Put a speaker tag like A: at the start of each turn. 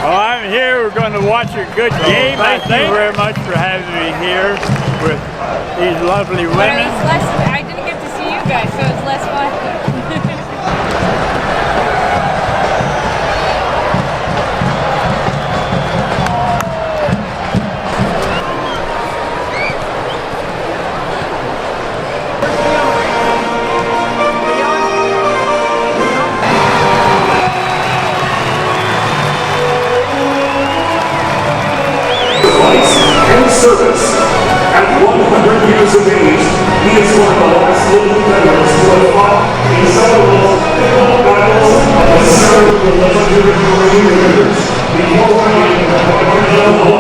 A: Oh, I'm here. We're going to watch a good game. Thank you very much for having me here with these lovely
B: But
A: women.
B: it was less, I didn't get to see you guys, so it was less fun.
C: And service. At 100 years of age, he is one of the last living veterans to have fought in several pivotal battles and served the legendary Marine Rangers before winning the